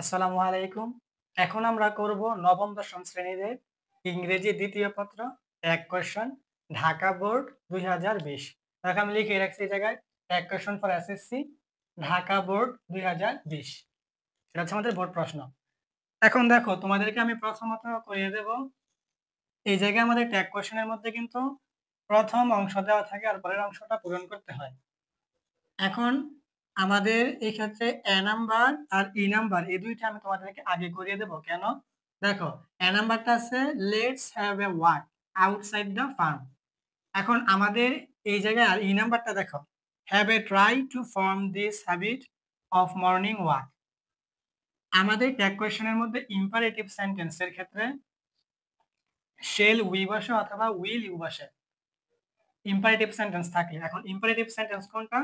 আসসালামু আলাইকুম। এখন আমরা করব নবম দশম শ্রেণীদের ইংরেজি দ্বিতীয় পত্র এক কোয়েশ্চন ঢাকা বোর্ড ২০২০। দেখো আমি লিখে রাখছি এই জায়গায় এক question for SSC Dhaka board ২০২০। এটা হচ্ছে আমাদের বোর্ড প্রশ্ন। এখন দেখো তোমাদেরকে আমি প্রথমত করিয়ে দেব এই জায়গায় আমাদের ট্যাগ কোয়েশ্চেনের মধ্যে কিন্তু প্রথম অংশ দেওয়া থাকে আর পরের অংশটা পূরণ করতে হয়। এখন আমাদের এই ক্ষেত্রে এ নাম্বার আর ই নাম্বার এই দুইটা আমি তোমাদেরকে আগে করিয়ে দেব কেন দেখো এ নাম্বারটা আছে let's have a walk outside the farm. এখন আমাদের এই জায়গায় আর ই নাম্বারটা দেখো have a try to form this habit of morning walk. আমাদের ট্যাগ কোয়েশ্চেনের মধ্যে ইম্পারেটিভ সেন্টেন্সের ক্ষেত্রে শেল উই বসে অথবা উইল ইউ বসে ইম্পারেটিভ সেন্টেন্স থাকলে। এখন ইম্পারেটিভ সেন্টেন্স কোনটা?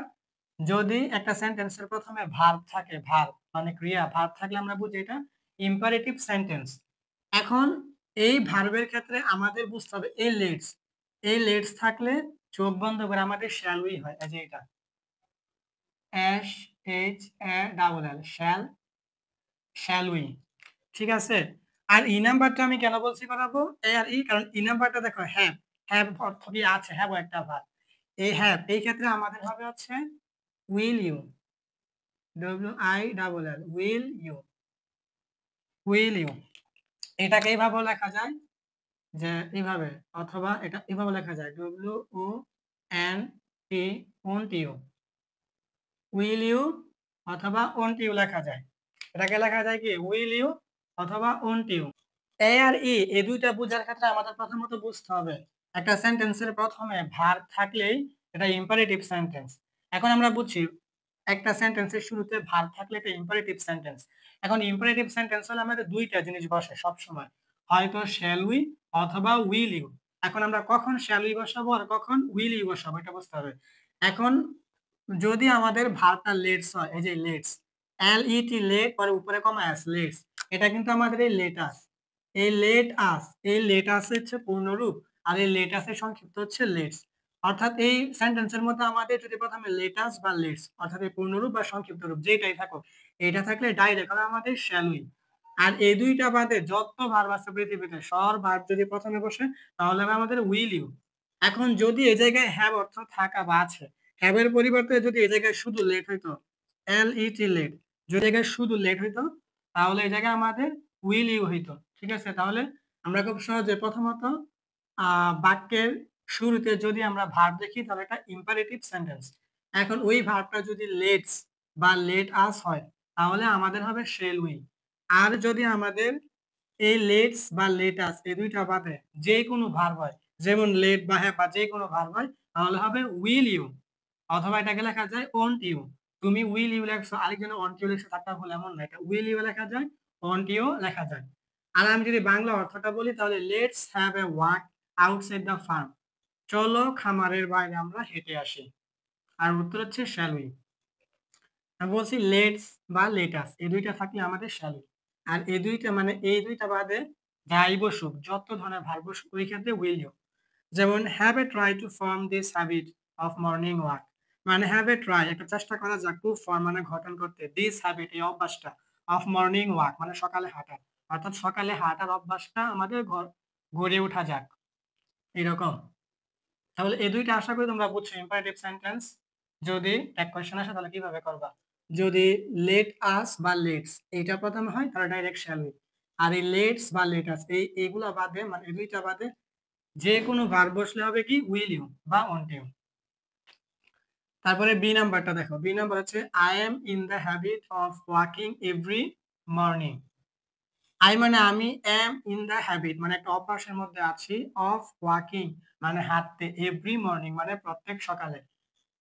যদি একটা সেন্টেন্সের প্রথমে ভার্ব থাকে, ভার্ব মানে ক্রিয়া, ভার্ব থাকলে আমরা বুঝি এটা ইম্পারেটিভ সেন্টেন্স। এখন এই ভার্বের ক্ষেত্রে আমাদের বুঝতে হবে এই লেটস থাকলে চোখ বন্ধ করে আমাদের শ্যাল উই হয়, এই যে এটা S H A double L shall we, ঠিক আছে। আর ই নাম্বারটা আমি কেন বলছি করাবো এ আর ই, কারণ ই নাম্বারটা দেখো হ্যাভ, হ্যাভ অর্থ কি আছে, হ্যাভ একটা ভার্ব। এই হ্যাভ এই ক্ষেত্রে আমাদের হবে হচ্ছে will you, WILL will you. এটাকে এইভাবে লেখা যায় যে এইভাবে, অথবা এটা এইভাবে লেখা যায় WONT won't you, will you অথবা ওন্ট ইউ লেখা যায়। এটাকে লেখা যায় কি উইল ইউ অথবা ওন্ট ইউ। এ আর ই এই দুইটা বোঝার ক্ষেত্রে আমাদের প্রথমত বুঝতে হবে একটা সেন্টেন্সের প্রথমে ভার্ব থাকলেই এটা ইম্পারেটিভ সেন্টেন্স। এখন আমরা বুঝছি একটা সেন্টেন্সের শুরুতে ভার্ব থাকলে এটা ইম্পারেটিভ সেন্টেন্স। এখন ইম্পারেটিভ সেন্টেন্স হলে আমাদের দুইটা জিনিস বসে সব সময়, হয়তো শ্যাল উই অথবা উইল ইউ। এখন আমরা কখন শ্যাল উই বসাবো আর কখন উইল ইউ বসাবো এটা বুঝতে হবে। এখন যদি আমাদের ভার্বটা লেটস হয়, এই যে লেটস LET লেট পরে উপরে কমা এস লেটস, এটা কিন্তু আমাদের এই লেটাস, এই লেট আস, এই লেট আস হচ্ছে পূর্ণরূপ আর এই লেট আসের সংক্ষিপ্ত হচ্ছে লেটস। অর্থাৎ এই সেন্টেন্সের মধ্যে আমাদের যদি প্রথমে লেটাস বা লেটস অর্থাৎ এই পূর্ণরূপ বা সংক্ষিপ্ত রূপ যেটাই থাকুক এটা থাকলে ডাইরেক্ট হবে আমাদের শ্যাল উই। আর এই দুইটা বাদে যত ভার্ব আছে পৃথিবীতে সব ভার্ব যদি প্রথমে বসে তাহলে হবে আমাদের উইল ইউ। এখন যদি এই জায়গায় হ্যাভ অর্থ থাকা বা আছে, হ্যাভ এর পরিবর্তে যদি এই জায়গায় শুধু লেট হইতো LET লেট, যদি জায়গায় শুধু লেট হইতো তাহলে এই জায়গায় আমাদের উইল ইউ হইতো, ঠিক আছে। তাহলে আমরা খুব সহজে প্রথমত বাক্যের শুরুতে যদি আমরা ভার্ব দেখি তাহলে এটা ইম্পারেটিভ সেন্টেন্স। এখন ওই ভার্বটা যদি লেটস বা লেট আস হয় তাহলে আমাদের হবে শেল উই। আর যদি আমাদের এই লেটস বা লেট আস এই দুইটা বাদে যে কোনো ভার্ব হয়, যেমন লেট বা হ্যাভ বা যে কোনো ভার্ব হয় তাহলে হবে উইল ইউ অথবা এটাকে লেখা যায় ওন্ট ইউ। তুমি উইল ইউ লেখছো আরেকজনে ওন্ট ইউ লেখছো তারটা ভুল এমন না, এটা উইল ইউ লেখা যায় ওন্ট ইউ লেখা যায়। আর আমি যদি বাংলা অর্থটা বলি তাহলে let's have a walk outside the farm, চলো খামারের বাইরে আমরা হেঁটে আসি। আর উত্তর হচ্ছে শ্যাল উই। আমি বলছি লেটস বা লেটাস এই দুইটা থাকলে আমাদের শ্যাল উই। আর এই দুইটা মানে এই দুইটা বাদে যাই বসুক যত ধরনের ভার্ব বসুক ওই ক্ষেত্রে উইল ইউ। যেমন have a try to form this habit of morning walk, মানে হ্যাভ এ ট্রাই একটা চেষ্টা করা যাক টু ফর্ম মানে গঠন করতে দিস হ্যাবিট এই অভ্যাসটা অফ মর্নিং ওয়াক মানে সকালে হাঁটা, অর্থাৎ সকালে হাঁটার অভ্যাসটা আমাদের গড়ে ওঠা যাক এরকম। তাহলে এই দুইটা আশা করি তোমরা বুঝছো ইম্পারেটিভ সেন্টেন্স যদি এক কোয়েশ্চেন আসে তাহলে কিভাবে করবা। যদি লেট আস বা লেটস এইটা প্রথমে হয় তাহলে ডাইরেক্ট শ্যাল উই। আর এই লেটস বা লেটাস এইগুলা বাদে মানে এই দুইটা বাদে যে কোনো ভার্ব বসলে হবে কি উইল ইউ বা ওন্ট ইউ। তারপরে বি নাম্বারটা দেখো, বি নাম্বার হচ্ছে I am in the habit of walking every morning. I মানে আমি, এম ইন দ্য হ্যাবিট মানে একটা অভ্যাসের মধ্যে আছি, অফ ওয়াকিং মানে হাঁটতে, এভরি মর্নিং মানে প্রত্যেক সকালে,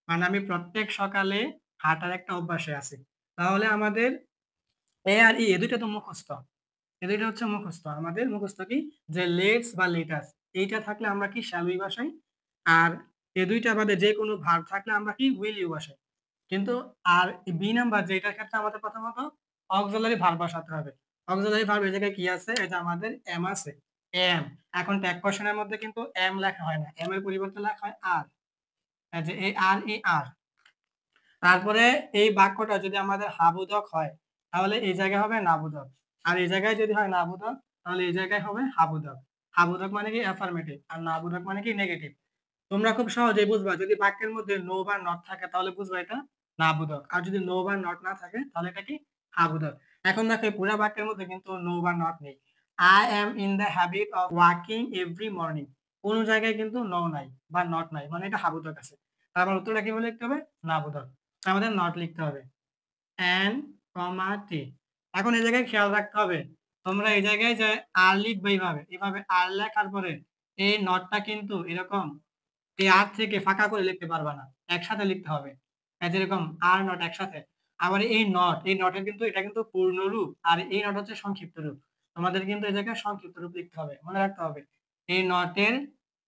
মানে আমি প্রত্যেক সকালে হাঁটার একটা অভ্যাসে আছি। তাহলে আমাদের এ আর ই এ দুইটা তো মুখস্থ, এ দুইটা হচ্ছে মুখস্থ। আমাদের মুখস্থ কি যে লেটস বা লেটাস এইটা থাকলে আমরা কি শ্যাল উই বসাই, আর এ দুইটা বাদে যে কোনো ভার্ব থাকলে আমরা কি উইল ইউ বসাই। কিন্তু আর বি নাম্বার যেটার ক্ষেত্রে আমাদের প্রথমত অক্সিলারি ভার্ব বসাতে হবে। অক্সিলারি ভার্ব এই জায়গায় কি আছে, এটা আমাদের এম আছে, এম। এখন ট্যাগ কোশ্চেনের মধ্যে কিন্তু এম লেখা হয় না, এম এর পরিবর্তে লেখা হয় আর, এই যে এই আর ই আর। তারপরে এই বাক্যটা যদি আমাদের হাবোধক হয় তাহলে এই জায়গায় হবে নাবোধক। আর এই জায়গায় যদি হয় নাবোধক তাহলে এই জায়গায় হবে হাবোধক। হাবোধক মানে কি অ্যাফার্মেটিভ আর নাবোধক মানে কি নেগেটিভ। তোমরা খুব সহজেই বুঝবা যদি বাক্যের মধ্যে নো বা নট থাকে তাহলে বুঝবা এটা নাবোধক। আর যদি নো বা নট না থাকে তাহলে এটা কি হাবোধক। এখন দেখো পুরো বাক্যের মধ্যে কিন্তু নো বা নট নেই। I am in the habit of walking every morning. কোন জায়গায় কিন্তু নো নাই বা নট নাই, মানে এটা হাবোধক আছে। তারপর উত্তরটা কিভাবে লিখতে হবে? নাবোধক। আমাদের নট লিখতে হবে এন কমা টি। এখন এই জায়গায় খেয়াল রাখতে হবে, তোমরা এই জায়গায় যে আর লিখবে এইভাবে আর লেখার পরে এই নটটা কিন্তু এরকম এই আর থেকে ফাঁকা করে লিখতে পারবা না, একসাথে লিখতে হবে। যেরকম আর নট একসাথে। আবার এই নট, এই নটের কিন্তু এটা কিন্তু পূর্ণ রূপ আর এই নট হচ্ছে সংক্ষিপ্ত রূপ। তোমাদের কিন্তু এই জায়গায় সংক্ষিপ্ত রূপ লিখতে হবে, মনে রাখতে হবে। এই নটের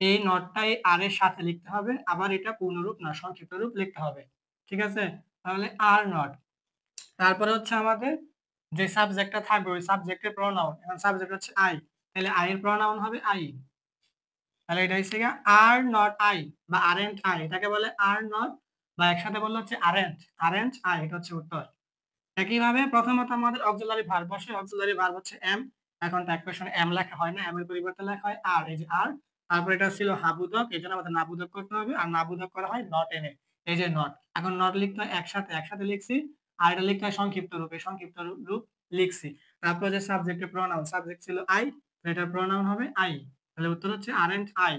এই নটটা এই আর এর সাথে লিখতে হবে, আবার এটা পূর্ণ রূপ না সংক্ষিপ্ত রূপ লিখতে হবে। ঠিক আছে, তাহলে আর নট। তারপরে হচ্ছে আমাদের যে সাবজেক্টটা থাকবে ওই সাবজেক্টের প্রোনাউন। এখন সাবজেক্ট হচ্ছে আই, তাহলে আই এর প্রোনাউন হবে আই। তাহলে এটা হচ্ছে আর নট আই বা আরেন্ট আই, এটাকে বলে আর নট বা একসাথে বললে হচ্ছে আরেন্ট আই, এটা হচ্ছে উত্তর। একইভাবে প্রথমত আমাদের অক্সিলারি ভার্ব বসে, অক্সিলারি ভার্ব হচ্ছে এম। এখন ট্যাগ কোয়েশ্চনে এম লেখা হয় না, এম এর পরিবর্তে লেখা হয় আর, এই যে আর। তারপর এটা ছিল হাবুদক, এই জন্য আমাদের নাবুদক করতে হবে, আর নাবুদক করা হয় নট এনে, এই যে নট। এখন নট লিখতে হয় একসাথে লিখছি, আর এটা লিখতে হয় সংক্ষিপ্ত রূপে, সংক্ষিপ্ত রূপ লিখছি। তারপর যে সাবজেক্টের প্রোনাউন, সাবজেক্ট ছিল আই, এটার প্রোনাউন হবে আই। তাহলে উত্তর হচ্ছে আরেন্ট আই।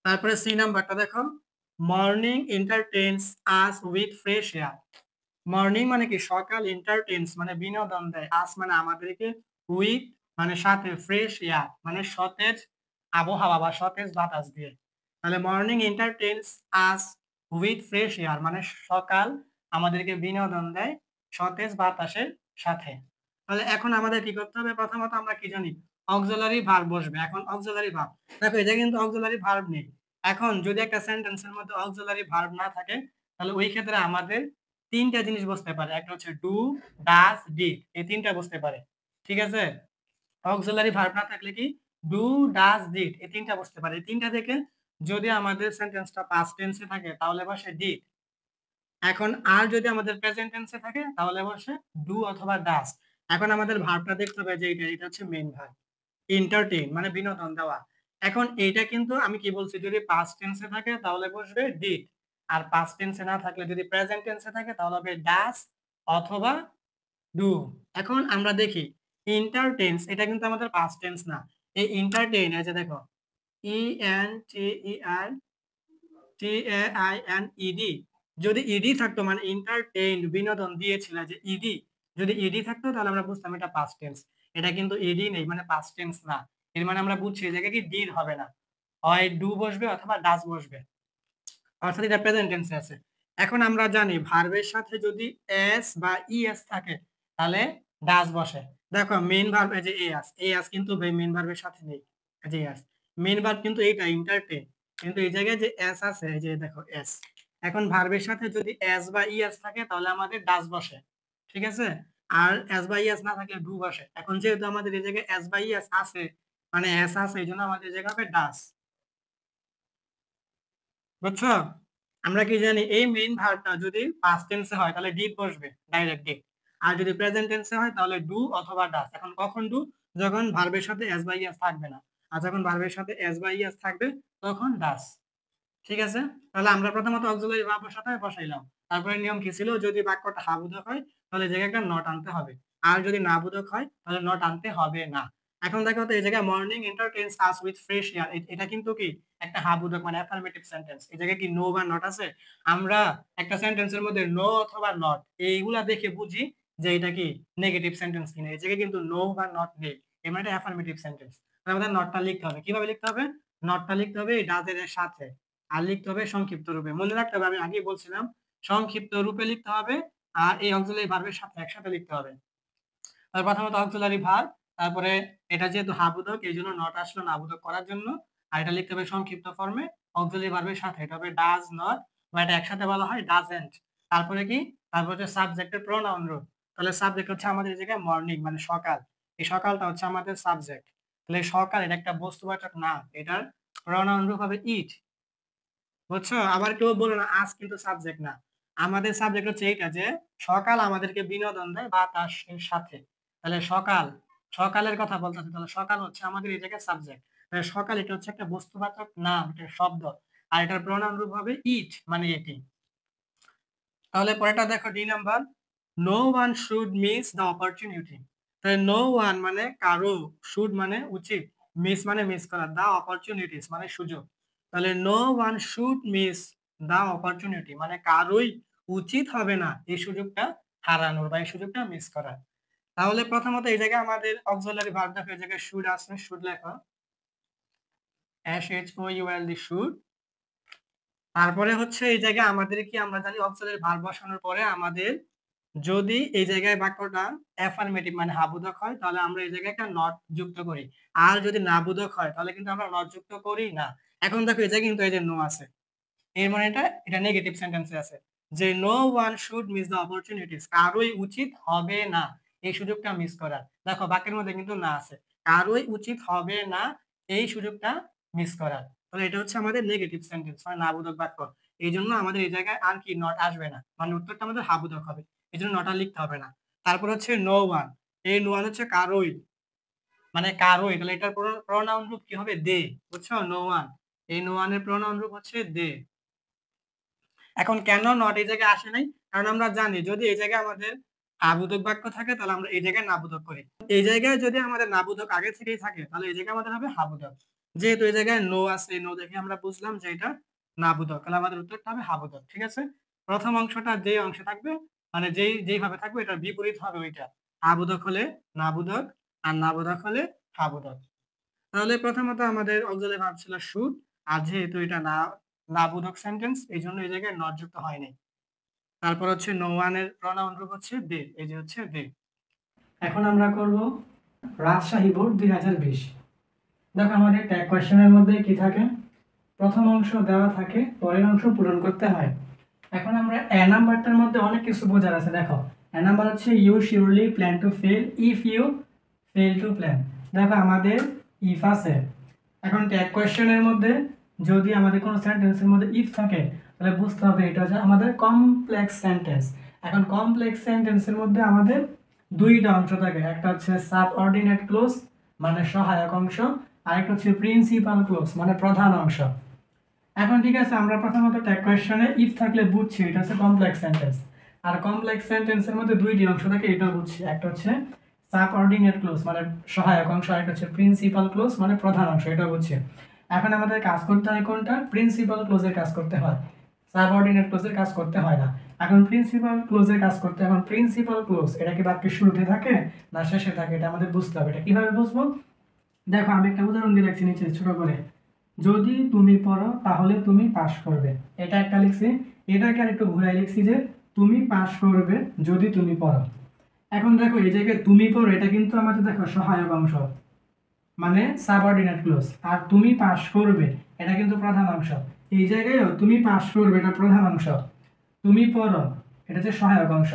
তারপরে সি নাম্বারটা দেখো, morning entertains us with fresh air. Morning মানে কি সকাল, এন্টারটেইনস মানে বিনোদন দেয়, আস মানে আমাদেরকে, উইথ মানে সাথে, ফ্রেশ এয়ার মানে সতেজ আবহাওয়া বা সতেজ বাতাস দিয়ে। তাহলে morning entertains us with fresh air মানে সকাল আমাদেরকে বিনোদন দেয় সতেজ বাতাসের সাথে। তাহলে এখন আমাদের কি করতে হবে? প্রথমত আমরা কি জানি, অক্সিলারি ভার্ব বসবে। এখন অক্সিলারি ভার্ব দেখো, এটা কিন্তু অক্সিলারি ভার্ব নেই। এখন যদি একটা সেন্টেন্সের মধ্যে অক্সিলারি ভার্ব না থাকে তাহলে ওই ক্ষেত্রে আমাদের তিনটা জিনিস বসতে পারে, একটা হচ্ছে ডু, ডাজ, ডিড, এই তিনটা বসতে পারে। ঠিক আছে, অক্সিলারি ভার্ব না থাকলে কি ডু, ডাজ, ডিড এই তিনটা বসতে পারে। এই তিনটা থেকে যদি আমাদের সেন্টেন্সটা পাস্ট টেন্সে থাকে তাহলে বসে ডিড। এখন আর যদি আমাদের প্রেজেন্ট টেন্সে থাকে তাহলে বসে ডু অথবা ডাজ। এখন আমাদের ভার্বটা দেখতে হবে যে এটা হচ্ছে মেইন ভার্ব, এন্টারটেইন মানে বিনোদন দেওয়া। এখন এইটা কিন্তু আমি কি বলছি, যদি পাস্ট টেন্সে থাকে তাহলে বসবে ডিড, আর পাস্ট টেন্সে না থাকলে যদি প্রেজেন্ট টেন্সে থাকে তাহলে হবে ডাজ অথবা ডু। এখন আমরা দেখি এন্টারটেইনস, এটা কিন্তু আমাদের পাস্ট টেন্স না। এই এন্টারটেইন, এই যে দেখো E N T E R T A I N E D, যদি ইডি থাকতো মানে এন্টারটেইনড বিনোদন দিয়েছিল, যে ইডি, যদি ইডি থাকতো তাহলে আমরা বুঝতাম এটা পাস্ট টেন্স। এটা কিন্তু ইডি নেই মানে পাস্ট টেন্স না, এর মানে আমরা বুঝছি এই জায়গায় কি ডিড হবে না, হয় ডু বসবে অথবা ডাজ বসবে, অর্থাৎ এটা প্রেজেন্ট টেন্সে আছে। এখন আমরা জানি ভার্বের সাথে যদি এস বা ইএস থাকে তাহলে ডাজ বসে। দেখো মেইন ভার্ব এই যে এস কিন্তু মেইন ভার্বের সাথে নেই, এই যে এস মেইন ভার্ব কিন্তু এইটা এন্টারটেইন, কিন্তু এই জায়গায় যে এস আছে এই যে দেখো এস। এখন ভার্বের সাথে যদি এস বা ইএস থাকে তাহলে আমাদের ডাজ বসে। ঠিক আছে, আর এস বা ইএস না থাকলে ডু বসে। এখন যেহেতু আমাদের এই জায়গায় এস বা ইএস আছে মানে এস আছে, এই জন্য আমাদের এই জায়গায় হবে ডাজ। বুঝছো? আমরা কি জানি এই মেইন ভার্বটা যদি পাস্ট টেন্সে হয় তাহলে ডিড বসবে, ডাইরেক্ট ডিড। আর যদি প্রেজেন্ট টেন্সে হয় তাহলে ডু অথবা ডাজ। এখন কখন ডু? যখন ভার্বের সাথে এস বা ইএস থাকবে না, আর যখন ভার্বের সাথে এস বা ইএস থাকবে তখন ডাজ। ঠিক আছে, তাহলে আমরা প্রথমত অক্সিলারি ভার্বের সাথে বসাইলাম। তারপরে নিয়ম কি ছিল, যদি বাক্যটা হাবোধক হয় তাহলে এই জায়গায় একটা নট আনতে হবে, আর যদি নাবোধক হয় তাহলে নট আনতে হবে না। এখন দেখো তো এই জায়গায় morning entertains us with fresh air, এটা কিন্তু কি একটা হাবোধক মানে অ্যাফার্মেটিভ সেন্টেন্স। এই জায়গায় কি নো বা নট আছে? আমরা একটা সেন্টেন্সের মধ্যে নো অথবা নট এইগুলা দেখে বুঝি যে এটা কি নেগেটিভ সেন্টেন্স কিনা। এই জায়গায় কিন্তু নো বা নট নেই, এর মানে অ্যাফার্মেটিভ সেন্টেন্স। আমাদের নটটা লিখতে হবে, কিভাবে লিখতে হবে? নটটা লিখতে হবে এই ডাজের সাথে, আর লিখতে হবে সংক্ষিপ্ত রূপে। মনে রাখতে হবে, আমি আগেই বলছিলাম সংক্ষিপ্ত রূপে লিখতে হবে, আর এই অক্সিলারি ভার্বের সাথে একসাথে লিখতে হবে। তার প্রথমত অক্সিলারি ভার্ব, তারপরে এটা যেহেতু হাবোধক এই জন্য নট আসলো নাবোধক করার জন্য, আর এটা লিখতে হবে সংক্ষিপ্ত ফর্মে অক্সিলারি ভার্বের সাথে, এটা হবে ডাজ নট, বা এটা একসাথে বলা হয় ডাজেন্ট। তারপরে কি, তারপর হচ্ছে সাবজেক্টের প্রোনাউন রূপ। তাহলে সাবজেক্ট হচ্ছে আমাদের এই জায়গায় মর্নিং মানে সকাল, এই সকালটা হচ্ছে আমাদের সাবজেক্ট। তাহলে সকাল এটা একটা বস্তুবাচক নাম, এটার প্রোনাউন রূপ হবে ইট। বুঝছো? আবার কেউ বলো না আজ কিন্তু সাবজেক্ট না, আমাদের সাবজেক্ট হচ্ছে এইটা যে সকাল আমাদেরকে বিনোদন দেয় বাতাসের সাথে। তাহলে সকাল, সকালের কথা বলতেছে, তাহলে সকাল হচ্ছে আমাদের এই জায়গায় সাবজেক্ট। তাহলে সকাল এটা হচ্ছে একটা বস্তুবাচক নাম, একটা শব্দ। আর এটার প্রোনাউন রূপ হবে ইট, মানে এটি। তাহলে পরেরটা দেখো, D number, no one should miss the opportunity. তাহলে নো ওয়ান মানে কারো, শুড মানে উচিত, মিস মানে মিস করা, দ্য অপরচুনিটিস মানে সুযোগ। তাহলে no one should miss the opportunity মানে কারোই উচিত হবে না এই সুযোগটা হারানোর বা এই সুযোগটা মিস করার। তাহলে প্রথমত এই জায়গায় আমাদের অক্সিলারি ভার্ব দেখো, এই জায়গায় শুড আছে, শুড লেখো, SHOULD, শুড। তারপরে হচ্ছে এই জায়গায় আমাদের কি, আমরা জানি অক্সিলারি ভার্ব বসানোর পরে আমাদের যদি এই জায়গায় বাক্যটা অ্যাফার্মেটিভ মানে হাবোধক হয়, তাহলে আমরা এই জায়গায় একটা নট যুক্ত করি। আর যদি নাবোধক হয় তাহলে কিন্তু আমরা নট যুক্ত করি না। এখন দেখো এই জায়গায় কিন্তু এই যে নো আছে, এর মানে এটা নেগেটিভ সেন্টেন্সে আছে যে no one should miss the opportunities, কারোই উচিত হবে না এই সুযোগটা মিস করার। দেখো বাক্যের মধ্যে কিন্তু না আছে, কারোই উচিত হবে না এই সুযোগটা মিস করার। তাহলে এটা হচ্ছে আমাদের নেগেটিভ সেন্টেন্স মানে নাবোধক বাক্য। এই জন্য আমাদের এই জায়গায় আর কি নট আসবে না, মানে উত্তরটা আমাদের হাবোধক হবে, এই জন্য নট আর লিখতে হবে না। তারপর হচ্ছে নো ওয়ান, এই নো ওয়ান হচ্ছে কারোই, মানে কারোই, তাহলে এটার প্রোনাউন রূপ কি হবে, দে। বুঝছো, নো ওয়ান, এই নো ওয়ানের প্রোনাউন রূপ হচ্ছে দে। এখন কেন নট এই জায়গায় আসে নাই, কারণ আমরা জানি যদি এই জায়গায় আমাদের আবোধক বাক্য থাকে তাহলে আমরা এই জায়গায় নাবোধক করি। এই জায়গায় যদি আমাদের নাবোধক আগে থেকেই থাকে তাহলে এই জায়গায় আমাদের হবে হাবোধক। যেহেতু এই জায়গায় নো আছে, নো দেখে আমরা বুঝলাম যে এটা নাবোধক, তাহলে আমাদের উত্তরটা হবে হাবোধক। ঠিক আছে, প্রথম অংশটা যে অংশে থাকবে মানে যেইভাবে থাকবে এটার বিপরীত হবে ওইটা। আবোধক হলে নাবোধক, আর নাবোধক হলে হাবোধক। তাহলে প্রথমত আমাদের অক্সিলারি ভার্ব ছিল শুড, আর যেহেতু এটা নাবোধক সেন্টেন্স এই জন্য এই জায়গায় নট যুক্ত হয়নি। তারপর হচ্ছে নো ওয়ানের প্রোনাউন রূপ হচ্ছে দে, এই যে হচ্ছে দে। এখন আমরা করব রাজশাহী বোর্ড 2020। দেখো আমাদের ট্যাগ কোয়েশ্চেনের মধ্যে কি থাকে, প্রথম অংশ দেওয়া থাকে, পরের অংশ পূরণ করতে হয়। এখন আমরা এ নাম্বারটার মধ্যে অনেক কিছু বোঝার আছে। দেখো এ নাম্বার হচ্ছে you surely plan to fail if you fail to plan. দেখো আমাদের ইফ আছে। এখন ট্যাগ কোয়েশ্চেনের মধ্যে যদি আমাদের কোনো সেন্টেন্সের মধ্যে ইফ থাকে তাহলে বুঝতে হবে এটা হচ্ছে আমাদের কমপ্লেক্স সেন্টেন্স। এখন কমপ্লেক্স সেন্টেন্সের মধ্যে আমাদের দুইটা অংশ থাকে, একটা হচ্ছে সাবঅর্ডিনেট ক্লোজ মানে সহায়ক অংশ, আর একটা হচ্ছে প্রিন্সিপাল ক্লোজ মানে প্রধান অংশ। এখন ঠিক আছে, আমরা প্রথমত ট্যাগ কোয়েশ্চনে ইফ থাকলে বুঝছি এটা হচ্ছে কমপ্লেক্স সেন্টেন্স, আর কমপ্লেক্স সেন্টেন্সের মধ্যে দুইটি অংশ থাকে এটা বুঝছি, একটা হচ্ছে সাবঅর্ডিনেট ক্লোজ মানে সহায়ক অংশ, আর একটা হচ্ছে প্রিন্সিপাল ক্লোজ মানে প্রধান অংশ, এটা বুঝছি। এখন আমাদের কাজ করতে হয় কোনটা, প্রিন্সিপাল ক্লোজের কাজ করতে হয়, সাবঅর্ডিনেট ক্লোজের কাজ করতে হয় না। এখন প্রিন্সিপাল ক্লোজের কাজ করতে, এখন প্রিন্সিপাল ক্লোজ এটা কি বাক্যের শুরুতে থাকে না শেষে থাকে, এটা আমাদের বুঝতে হবে। এটা কিভাবে বুঝবো, দেখো আমি একটা উদাহরণ দিয়ে রাখছি নিচে ছোট করে, যদি তুমি পড়ো তাহলে তুমি পাস করবে, এটা একটা লিখছি। এটাকে আর একটু ঘুরাই লিখছি যে তুমি পাস করবে যদি তুমি পড়ো। এখন দেখো এই জায়গায় তুমি পড়ো এটা কিন্তু আমাদের দেখো সহায়ক অংশ মানে সাবঅর্ডিনেট ক্লোজ, আর তুমি পাস করবে এটা কিন্তু প্রধান অংশ। এই জায়গায়ও তুমি পাস করবে এটা প্রধান অংশ, তুমি পড়ো এটা হচ্ছে সহায়ক অংশ।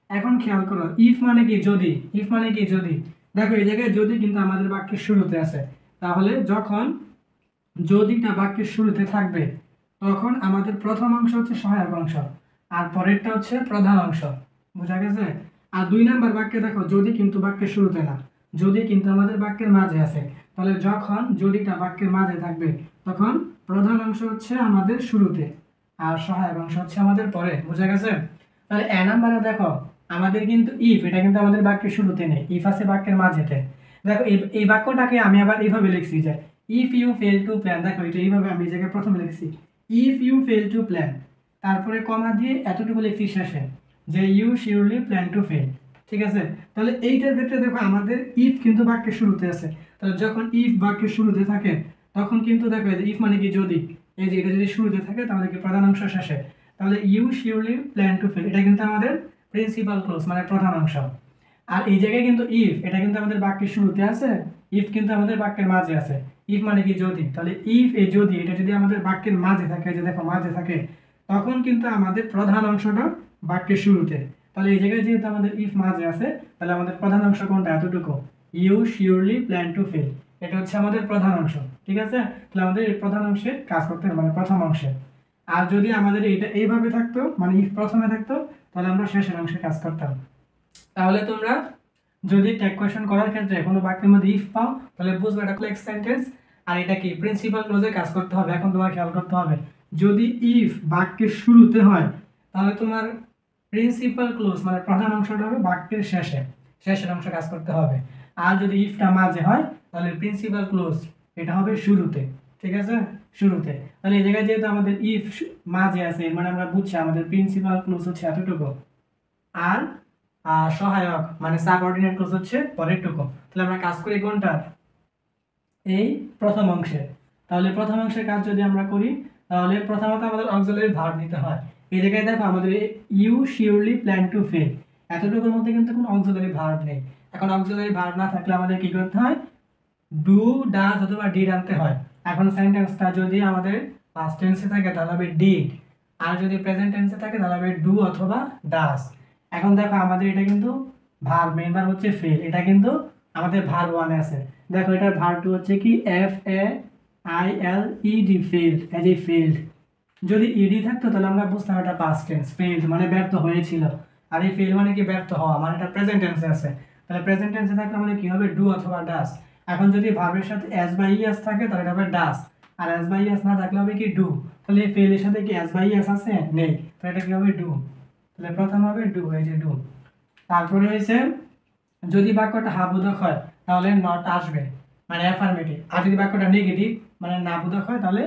এখন খেয়াল করো ইফ মানে কি যদি, ইফ মানে কি যদি, দেখো এই জায়গায় যদি কিন্তু আমাদের বাক্যের শুরুতে আছে, তাহলে যখন যদিটা বাক্যের শুরুতে থাকবে তখন আমাদের প্রথম অংশ হচ্ছে সহায়ক অংশ আর পরেরটা হচ্ছে প্রধান অংশ। বোঝা গেছে? আর দুই নাম্বার বাক্যে দেখো যদি কিন্তু বাক্যের শুরুতে না, যদি কিন্তু আমাদের বাক্যের মাঝে আছে, তাহলে যখন যদিটা বাক্যের মাঝে থাকবে তখন প্রধান অংশ হচ্ছে আমাদের শুরুতে আর সহায়ক অংশ হচ্ছে আমাদের পরে। বোঝা গেছে? তাহলে এ নাম্বারে দেখো আমাদের কিন্তু ইফ এটা কিন্তু আমাদের বাক্যের শুরুতে নেই, ইফ আছে বাক্যের মাঝেতে। দেখো এই বাক্যটাকে আমি আবার এইভাবে লিখছি যে if you fail to plan, দেখো এটা এইভাবে আমি এই জায়গায় প্রথমে লিখছি if you fail to plan, তারপরে কমা দিয়ে এতটুকু লিখছি শেষে যে you surely plan to fail. ঠিক আছে, তাহলে এইটার ক্ষেত্রে দেখো আমাদের ইফ কিন্তু বাক্যের শুরুতে আছে, তাহলে যখন ইফ বাক্যের শুরুতে থাকে তখন কিন্তু দেখো ইফ মানে কি যদি, এই যে এটা যদি শুরুতে থাকে তাহলে কি প্রধান অংশ শেষে, তাহলে you surely plan to fail এটা কিন্তু আমাদের প্রিন্সিপাল ক্লোজ মানে প্রধান অংশ। আর এই জায়গায় কিন্তু ইফ এটা কিন্তু আমাদের বাক্যের শুরুতে আছে, ইফ কিন্তু আমাদের বাক্যের মাঝে আছে। ইফ মানে কি যদি, তাহলে ইফ এই যদি এটা যদি আমাদের বাক্যের মাঝে থাকে, যে দেখো মাঝে থাকে, তখন কিন্তু আমাদের প্রধান অংশটা বাক্যের শুরুতে। তাহলে এই জায়গায় যেহেতু আমাদের ইফ মাঝে আছে তাহলে আমাদের প্রধান অংশ কোনটা, এতটুকু you surely plan to fail, এটা হচ্ছে আমাদের প্রধান অংশ। ঠিক আছে, তাহলে আমাদের এই প্রধান অংশে কাজ করতে হবে মানে প্রথম অংশে। আর যদি আমাদের এটা এইভাবে থাকতো মানে ইফ প্রথমে থাকতো তাহলে আমরা শেষের অংশে কাজ করতাম। তাহলে তোমরা যদি ট্যাগ কোয়েশ্চেন করার ক্ষেত্রে কোনো বাক্যের মধ্যে ইফ পাও তাহলে বুঝবে এটা কমপ্লেক্স সেন্টেন্স আর এটা কি প্রিন্সিপাল ক্লজে কাজ করতে হবে। এখন তোমার খেয়াল করতে হবে যদি ইফ বাক্যের শুরুতে হয় তাহলে তোমার প্রিন্সিপাল ক্লজ মানে প্রধান অংশটা হবে বাক্যের শেষের অংশে কাজ করতে হবে। আর যদি ইফটা মাঝে হয় তাহলে প্রিন্সিপাল ক্লজ এটা হবে শুরুতে, ঠিক আছে, শুরুতে। তাহলে এই জায়গায় যেহেতু আমাদের ইফ মাঝে আছে মানে আমরা বুঝছি আমাদের প্রিন্সিপাল ক্লজ হচ্ছে এতটুকু আর সহায়ক মানে সাবঅর্ডিনেট ক্লজ হচ্ছে পরেরটুকু। তাহলে আমরা কাজ করি কোনটার, এই প্রথম অংশে। তাহলে প্রথম অংশের কাজ যদি আমরা করি তাহলে প্রথমত আমাদের অক্সিলারি ভার্ব নিতে হয়। এই জায়গায় দেখো আমাদের you surely plan to fail এতটুকুর মধ্যে কিন্তু কোনো অক্সিলারি ভার্ব নেই। এখন অক্সিলারি ভার্ব না থাকলে আমাদের কি করতে হয়, ডু ডাজ অথবা ডিড আনতে হয়। এখন সেন্টেন্সটা যদি আমাদের পাস্ট টেন্সে থাকে তাহলে হবে ডিড, আর যদি প্রেজেন্ট টেন্সে থাকে তাহলে হবে ডু অথবা ডাজ। এখন দেখো আমাদের এটা কিন্তু ভার্ব, মেইন ভার্ব হচ্ছে ফেল, এটা কিন্তু আমাদের ভার্ব ওয়ানে আছে। দেখো এটার ভার্ব টু হচ্ছে কি F A I L E D failed, as a failed. যদি ইডি থাকতো তাহলে আমরা বুঝতাম এটা পাস্ট টেন্স, ফেলড মানে ব্যর্থ হয়েছিল। আর এই ফেল মানে কি ব্যর্থ হওয়া, মানে এটা প্রেজেন্ট টেন্সে আছে। তাহলে প্রেজেন্ট টেন্সে থাকলে আমাদের কি হবে ডু অথবা ডাজ। এখন যদি ভার্বের সাথে এস বা ইএস থাকে তাহলে এটা হবে ডাজ, আর এস বা ইএস না থাকলে হবে কি ডু। তাহলে এই ফেলের সাথে কি এস বা ইএস আছে, নেই, তাহলে এটা কি হবে ডু। তাহলে প্রথম হবে ডু, এই যে ডু। তারপরে হয়েছে যদি বাক্যটা হাবোধক হয় তাহলে নট আসবে মানে অ্যাফার্মেটিভ, আর যদি বাক্যটা নেগেটিভ মানে না বোধক হয় তাহলে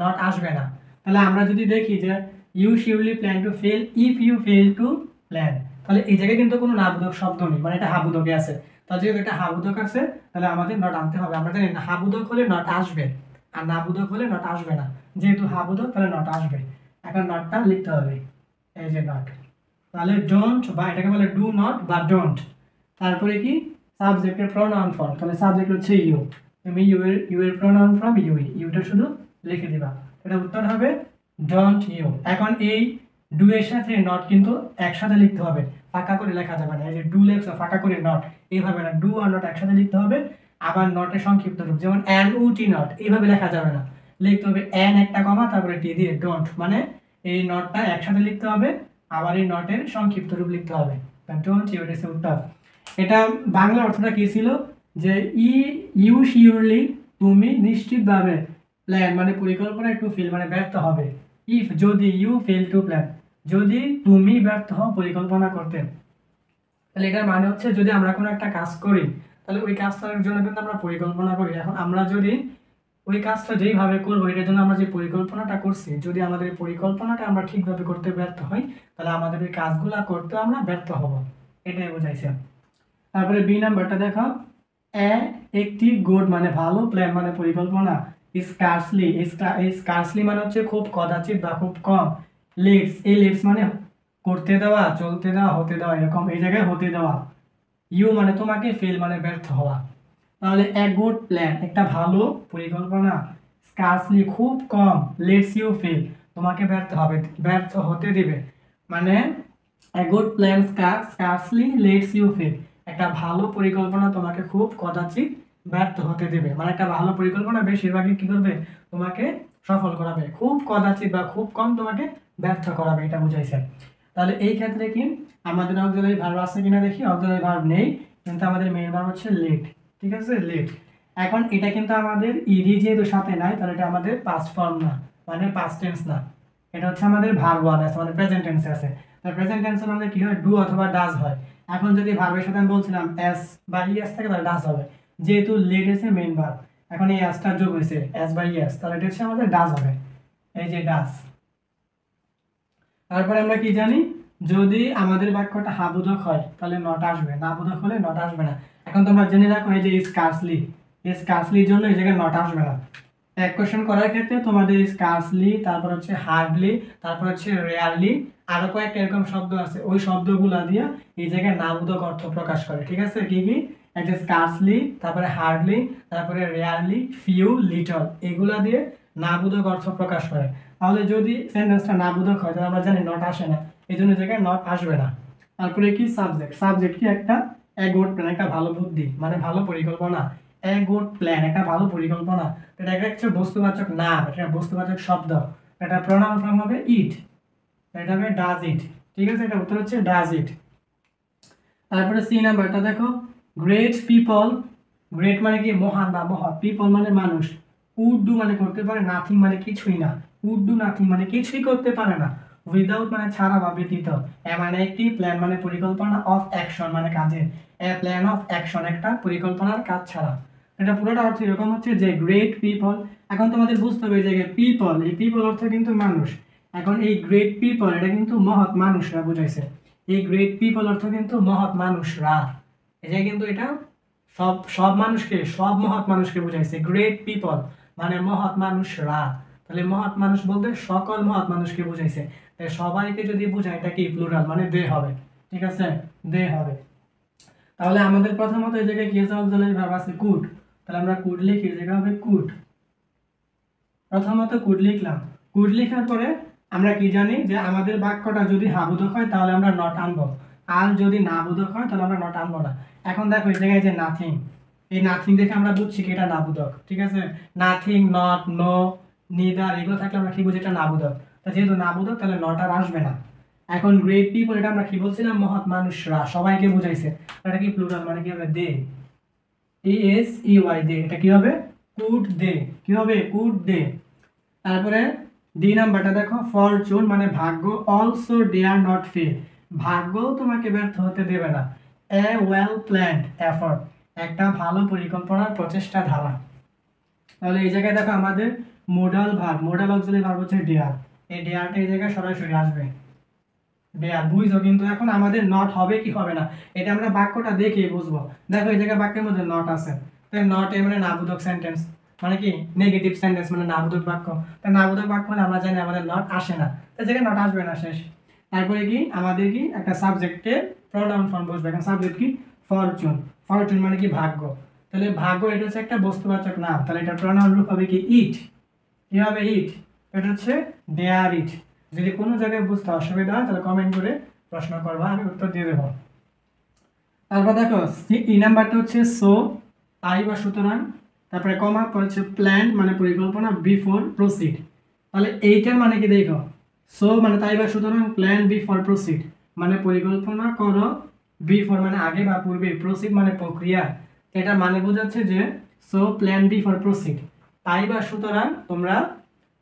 নট আসবে না। তাহলে আমরা যদি দেখি যে you surely plan to fail if you fail to plan, তাহলে এই জায়গায় কিন্তু কোনো নাবোধক শব্দ নেই মানে এটা হাবোধকে আছে। তাহলে যেহেতু এটা হাবোধক আছে তাহলে আমাদের নট আনতে হবে। আমরা জানি না হাবোধক হলে নট আসবে আর নাবোধক হলে নট আসবে না, যেহেতু হাবোধক তাহলে নট আসবে। এখন নটটা লিখতে হবে, এই যে নট। তাহলে ডোন্ট বা এটাকে বলে ডু নট বা ডোন্ট। তারপরে কি সাবজেক্টের প্রোনাউন ফর্ম, তাহলে সাবজেক্ট হচ্ছে ইউ, তুমি ইউ এর প্রোনাউন ফর্ম ইউটা শুধু লিখে দিবা, এটা উত্তর হবে ডোন্ট ইউ। এখন এই ডু এর সাথে নট কিন্তু একসাথে লিখতে হবে, ফাঁকা করে লেখা যাবে না। এই যে ডু লেখছো ফাঁকা করে নট, এইভাবে না, ডু আর নট একসাথে লিখতে হবে। আবার নটের সংক্ষিপ্ত রূপ যেমন এন উ টি নট, এইভাবে লেখা যাবে না, লিখতে হবে এন একটা কমা তারপরে টি দিয়ে ডোন্ট, মানে এই নটটা একসাথে লিখতে হবে আবার এই নটের সংক্ষিপ্ত রূপ লিখতে হবে, ডোন্ট ইউ, এটা উত্তর। এটা বাংলা অর্থটা কি ছিল যে ইউ শিওরলি তুমি নিশ্চিতভাবে প্ল্যান মানে পরিকল্পনা টু ফেল মানে ব্যর্থ হবে, ইফ যদি ইউ ফেল টু প্ল্যান যদি তুমি ব্যর্থ হও পরিকল্পনা করতে। তাহলে এটার মানে হচ্ছে যদি আমরা কোনো একটা কাজ করি তাহলে ওই কাজটার জন্য কিন্তু আমরা পরিকল্পনা করি। এখন আমরা যদি ওই কাজটা যেইভাবে করবো এটার জন্য আমরা যে পরিকল্পনাটা করছি যদি আমাদের পরিকল্পনাটা আমরা ঠিকভাবে করতে ব্যর্থ হই তাহলে আমাদের ওই কাজগুলো করতে আমরা ব্যর্থ হব, এটাই বোঝাইছে। তারপরে বি নাম্বারটা দেখো, একটি গুড মানে ভালো, প্ল্যান মানে পরিকল্পনা, স্কার্সলি স্কার্সলি মানে হচ্ছে খুব কদাচিৎ বা খুব কম, লেটস এই লেটস মানে করতে দেওয়া, চলতে দেওয়া, হতে দেওয়া, এরকম এই জায়গায় হতে দেওয়া। ইউ মানে তোমাকে, ফেল মানে ব্যর্থ হওয়া। তাহলে এ গুড প্ল্যান একটা ভালো পরিকল্পনা, স্কার্সলি খুব কম, লেটস ইউ ফেল তোমাকে ব্যর্থ হতে দিবে। মানে a good plan scarcely lets you fail একটা ভালো পরিকল্পনা তোমাকে খুব কদাচিৎ ব্যর্থ হতে দেবে, মানে একটা ভালো পরিকল্পনা বেশিরভাগই কি করবে তোমাকে সফল করাবে, খুব কদাচিৎ বা খুব কম তোমাকে ব্যর্থ করাবে, এটা বুঝাইছে। তাহলে এই ক্ষেত্রে কি আমাদের অক্সিলারি ভার্ব আছে কিনা দেখি, অক্সিলারি ভার্ব নেই কিন্তু আমাদের মেইন ভার্ব হচ্ছে লেট, ঠিক আছে, লেট। এখন এটা কিন্তু আমাদের ইডি যেহেতু সাথে নাই তাহলে এটা আমাদের পাস্ট ফর্ম না মানে পাস্ট টেন্স না, এটা হচ্ছে আমাদের ভার্ব ওয়ান আছে মানে প্রেজেন্ট টেন্সে আছে। তাহলে প্রেজেন্ট টেন্সে আমাদের কি হয় ডু অথবা ডাজ হয়। এখন যদি ভার্বের সাথে আমি বলছিলাম এস বা ইএস থাকে তাহলে ডাজ হবে, যেহেতু লেট এসে মেইন ভার্ব এখন এই এসটা যোগ হয়েছে এস বা ইএস তাহলে এটা হচ্ছে আমাদের ডাজ হবে, এই যে ডাজ। তারপরে আমরা কি জানি যদি আমাদের বাক্যটা হাবোধক হয় তাহলে নট আসবে, নাবোধক হলে নট আসবে না। এখন তোমরা জেনে রাখো এই যে স্কার্সলির জন্য এই জায়গায় নট আসবে না। এক কোশ্চেন করার ক্ষেত্রে তোমাদের স্কার্সলি, তারপর হচ্ছে হার্ডলি, তারপর হচ্ছে রেয়ারলি, আরো কয়েকটা এরকম শব্দ আছে ওই শব্দগুলা দিয়ে এই জায়গায় নাবোধক অর্থ প্রকাশ করে, ঠিক আছে। কি কি, এই যে স্কার্সলি, তারপরে হার্ডলি, তারপরে রেয়ারলি, ফিউ, লিটল, এগুলা দিয়ে নাবোধক অর্থ প্রকাশ করে। তাহলে যদি সেন্টেন্সটা নাবোধক হয় তাহলে আমরা জানি নট আসে না, এই জন্য জায়গায় নট আসবে না। তারপরে কি সাবজেক্ট কি একটা এ গুড প্ল্যান একটা ভালো বুদ্ধি মানে ভালো পরিকল্পনা, এ গুড প্ল্যান একটা ভালো পরিকল্পনা, এটা একটা হচ্ছে বস্তুবাচক নাম, এটা বস্তুবাচক শব্দ। এটা প্রোনাউন ফর্ম হবে ইট, এটা হবে ডাজ ইট। ঠিক আছে, এটা উত্তর হচ্ছে ডাজ ইট। তারপরে সি নাম্বারটা দেখো, গ্রেট পিপল, গ্রেট মানে কি মহান বা মহৎ, পিপল মানে মানুষ, উড ডু মানে করতে পারে, নাথিং মানে কিছুই না, উড ডু নাথিং মানে কিছুই করতে পারে না, উইদাউট মানে ছাড়া বা ব্যতীত, এ মানে একটি, প্ল্যান মানে পরিকল্পনা, অফ অ্যাকশন মানে কাজের, এ প্ল্যান অফ অ্যাকশন একটা পরিকল্পনার কাজ ছাড়া। এটা পুরোটা অর্থ এরকম হচ্ছে যে গ্রেট পিপল। এখন তোমাদের বুঝতে হবে যে পিপল, এই পিপল অর্থ কিন্তু মানুষ। এখন এই গ্রেট পিপল এটা কিন্তু মহৎ মানুষরা বুঝাইছে, এই গ্রেট পিপল অর্থ কিন্তু মহৎ মানুষরা, এই যে কিন্তু এটা সব সব মানুষকে, সব মহৎ মানুষকে বুঝাইছে, গ্রেট পিপল মানে মহৎ মানুষরা। তাহলে মহৎ মানুষ বলতে সকল মহৎ মানুষকে বুঝাইছে, তাই সবাইকে যদি বুঝায় এটা কি প্লুরাল মানে দে হবে। ঠিক আছে, দে হবে। তাহলে আমাদের প্রথমত এই জায়গায় কি আছে, অক্সিলারি ভার্ব আছে কুড, তাহলে আমরা কুড লিখি, এই জায়গা হবে কুড। প্রথমত কুড লিখলাম, কুড লেখার পরে আমরা কি জানি যে আমাদের বাক্যটা যদি হাবোধক হয় তাহলে আমরা নট আনবো, আর যদি না বোধক হয় তাহলে আমরা নট আনবো না। এখন দেখো এই জায়গায় যে নাথিং, এই নাথিং দেখে আমরা বুঝছি কি এটা নাবোধক। ঠিক আছে, নাথিং, নট, নো, নিদার এগুলো থাকলে আমরা কি বুঝি এটা নাবোধক, তা যেহেতু নাবোধক তাহলে নট আর আসবে না। এখন গ্রেট পিপল এটা আমরা কি বলছিলাম, মহৎ মানুষরা, সবাইকে বুঝাইছে, এটা কি প্লুরাল মানে কি হবে দে, ESEY দে, এটা কি হবে কুড দে, কি হবে কুড দে। তারপরে ডি নাম্বারটা দেখো, ফরচুন মানে ভাগ্য, অলসো ডেয়ার নট ফেল, ভাগ্যও তোমাকে ব্যর্থ হতে দেবে না, এ ওয়েল প্ল্যান্ড এফর্ট একটা ভালো পরিকল্পনার প্রচেষ্টা ধারা। তাহলে এই জায়গায় দেখো আমাদের modal verb, modal auxiliary verb হচ্ছে ডেয়ার, এই ডেয়ারটা এই জায়গায় সরাসরি আসবে, ডেয়ার বুঝছো। কিন্তু এখন আমাদের নট হবে কি হবে না এটা আমরা বাক্যটা দেখে বুঝবো। দেখো এই জায়গায় বাক্যের মধ্যে নট আছে, তাই নট এ মানে নাবোধক সেন্টেন্স, মানে কি নেগেটিভ সেন্টেন্স মানে নাবোধক বাক্য, তাই নাবোধক বাক্য মানে আমরা জানি আমাদের নট আসে না, তাই জায়গায় নট আসবে না, শেষ। তারপরে কি আমাদের কি একটা সাবজেক্টের প্রোনাউন ফর্ম বসবে, এখন সাবজেক্ট কি ফরচুন, ফরচুন মানে কি ভাগ্য, তাহলে ভাগ্য এটা হচ্ছে একটা বস্তুবাচক নাম, তাহলে এটা প্রোনাউন রূপ হবে কি ইট, কি হবে ইট, এটা হচ্ছে দেয়ার ইট। যদি কোনো জায়গায় বুঝতে অসুবিধা হয় তাহলে কমেন্ট করে প্রশ্ন করবা, আমি উত্তর দিয়ে দেবো। তারপর দেখো ই নাম্বারটা হচ্ছে সো, তাই বা সুতরাং, তারপরে কমা পর হচ্ছে প্ল্যান মানে পরিকল্পনা, বিফোর প্রসিড, তাহলে এইটার মানে কি দেখো, সো মানে তাই বা সুতরাং, প্ল্যান বিফোর প্রসিড মানে পরিকল্পনা করো, বিফোর মানে আগে বা পূর্বে, প্রসিড মানে প্রক্রিয়া, এটা মানে বোঝাচ্ছে যে সো প্ল্যান বিফোর প্রসিড, তাই বা সুতরাং তোমরা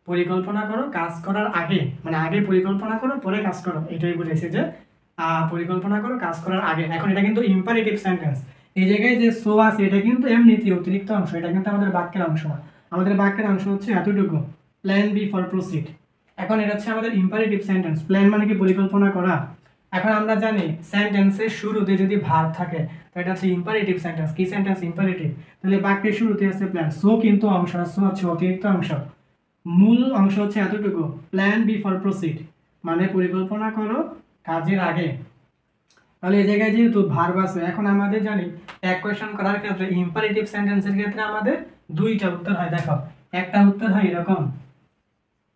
পরিকল্পনা করো কাজ করার আগে, মানে আগে পরিকল্পনা করো পরে কাজ করো, এটাই বুঝাইছে যে পরিকল্পনা করো কাজ করার আগে। এখন এটা কিন্তু ইম্পারেটিভ সেন্টেন্স, এই জায়গায় যে সো আছে এটা কিন্তু এমনিতে অতিরিক্ত অংশ, এটা কিন্তু আমাদের বাক্যের অংশ না, আমাদের বাক্যের অংশ হচ্ছে এতটুকু, প্ল্যান বি ফর প্রসিড। এখন এটা হচ্ছে আমাদের ইম্পারেটিভ সেন্টেন্স, প্ল্যান মানে কি পরিকল্পনা করা। এখন আমরা জানি সেন্টেন্সের শুরুতে যদি ভার্ব থাকে তো এটা হচ্ছে ইম্পারেটিভ সেন্টেন্স, কি সেন্টেন্স ইম্পারেটিভ, তাহলে বাক্যের শুরুতে আছে প্ল্যান, সো কিন্তু অংশ, সো হচ্ছে অতিরিক্ত অংশ, মূল অংশ হচ্ছে এতটুকু, প্ল্যান বি ফর প্রসিড মানে পরিকল্পনা করো কাজের আগে। তাহলে এই জায়গায় যেহেতু ভার্ব আছে, এখন আমাদের জানি এক কোয়েশ্চন করার ক্ষেত্রে ইম্পারেটিভ সেন্টেন্সের ক্ষেত্রে আমাদের দুইটা উত্তর হয়। দেখো একটা উত্তর হয় এরকম,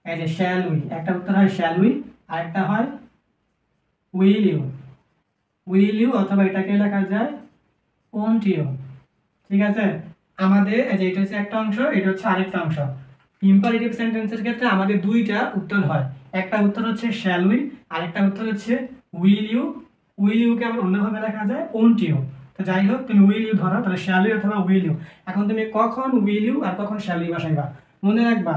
এই যে শ্যাল উই, একটা উত্তর হয় শ্যাল উই, আর একটা হয় উইল ইউ, উইল ইউ অথবা এটাকে লেখা যায় ওন্ট ইউ। ঠিক আছে, আমাদের এই যে এটা হচ্ছে একটা অংশ, এটা হচ্ছে আরেকটা অংশ। ইম্পারেটিভ সেন্টেন্সের ক্ষেত্রে আমাদের দুইটা উত্তর হয়, একটা উত্তর হচ্ছে শ্যাল উই, আর একটা উত্তর হচ্ছে উইল ইউ। উইল ইউকে আবার অন্যভাবে লেখা যায় ওন্ট ইউ। তো যাই হোক তুমি উইল ইউ ধরো, তাহলে শ্যাল ইউ অথবা উইল ইউ। এখন তুমি কখন উইল ইউ আর কখন শ্যাল ইউ বসাইবা, মনে রাখবা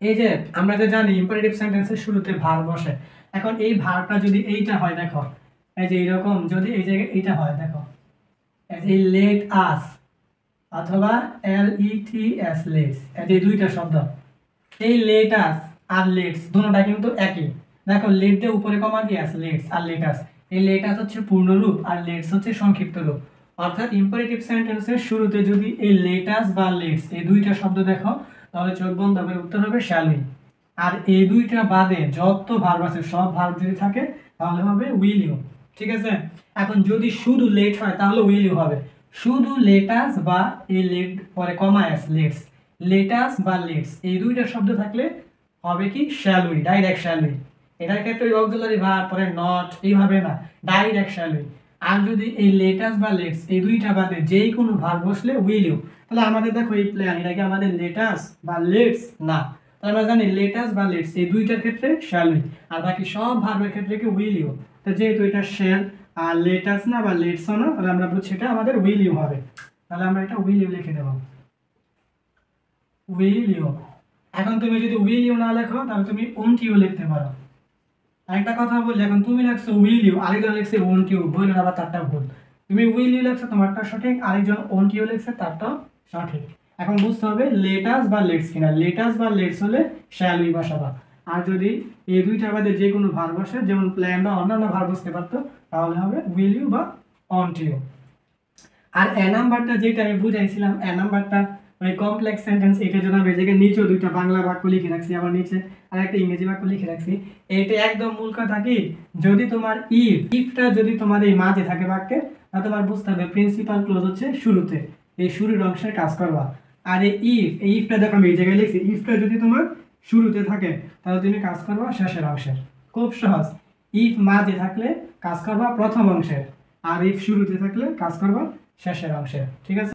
এই যে আমরা যে জানি ইম্পারেটিভ সেন্টেন্সের শুরুতে ভার্ব বসে, এখন এই ভার্বটা যদি এইটা হয়, দেখো এই যে এইরকম যদি এই জায়গায় এইটা হয়, দেখো এই লেট আস অথবা LETS লেটস, এই দুইটা শব্দ, এই লেটাস আর লেটস দুটোটা কিন্তু একই। দেখো লেট দিয়ে উপরে কমা দিয়ে আছে, লেটস আর লেটাস, এই লেটাস হচ্ছে পূর্ণরূপ আর লেটস হচ্ছে সংক্ষিপ্ত রূপ। অর্থাৎ ইম্পারেটিভ সেন্টেন্সের শুরুতে যদি এই লেটাস বা লেটস এই দুইটা শব্দ দেখো তাহলে চোখ বন্ধ করে উত্তর হবে শ্যাল উই। আর এই দুইটা বাদে যত ভার্ব আছে সব ভার্ব যদি থাকে তাহলে হবে উইল ইউ। ঠিক আছে, এখন যদি শুধু লেট হয় তাহলে উইল ইউ হবে, শুধু লেটাস বা এই লেট পরে কমা এস লেটস, লেটাস বা লেটস এই দুইটা শব্দ থাকলে হবে কি shall we, direct shall we. এটার ক্ষেত্রে অক্সিলারি ভার্ব পরে নট এইভাবে না, ডাইরেক্ট শ্যাল উই। আর যদি এই লেটাস বা লেটস এই দুইটা বাদে যেই কোনো ভার্ব বসলে উইল ইউ, তাহলে আমাদের দেখো এই প্ল্যান, এটা কি আমাদের লেটাস বা লেটস না, আমরা জানি লেটাস বা লেটস এই দুইটার ক্ষেত্রে শ্যাল উই, আর বাকি সব ভার্বের ক্ষেত্রে কি উইল ইউ। তো যেহেতু এটা শ্যাল আর লেটাস না বা লেটস না, তাহলে আমরা বুঝছি এটা আমাদের উইল ইউ হবে। তাহলে আমরা এটা উইল ইউ লিখে দেব, উইল ইউ। এখন তুমি যদি উইল ইউ না লেখো তাহলে তুমি ওন্ট ইউ লিখতে পারো। আরেকটা কথা বলি, এখন তুমি লিখছো উইল ইউ, আরেকজন লিখছে ওন্ট ইউ, বললেন আবার তারটা ভুল। তুমি উইল ইউ লিখছো তোমারটা সঠিক, আরেকজন ওন্ট ইউ লিখছে তারটাও সঠিক। এখন বুঝতে হবে লেটাস বা লেটস কিনা। লেটাস বা লেটস হলে শ্যাল উই বসাবা, আর যদি এই দুইটার মধ্যে যে কোনো ভার্ব বসে, যেমন প্ল্যান বা অন্যান্য ভার্ব বসতে পারতো, তাহলে হবে উইল ইউ বা ওন্ট ইউ। আর এ নাম্বারটা যেটা আমি বুঝাইছিলাম, এ নাম্বারটা ওই কমপ্লেক্স সেন্টেন্স, এটা জন্য আমি জায়গায় নিচেও দুইটা বাংলা বাক্য লিখে রাখছি, আবার নিচে আর একটা ইংরেজি বাক্য লিখে রাখছি। এটা একদম মূল কথা কি, যদি তোমার ইফটা যদি তোমার এই মাঝে থাকে বাক্যে, তাহলে তোমার বুঝতে হবে প্রিন্সিপাল ক্লোজ হচ্ছে শুরুতে, এই শুরুর অংশের কাজ করবা। আর এই ইফটা দেখো আমি এই জায়গায় লিখছি, ইফটা যদি তোমার শুরুতে থাকে তাহলে তুমি কাজ করবা শেষের অংশের। খুব সহজ, ইফ মাঝে থাকলে কাজ করবা প্রথম অংশের, আর ইফ শুরুতে থাকলে কাজ করবা শেষের অংশের। ঠিক আছে।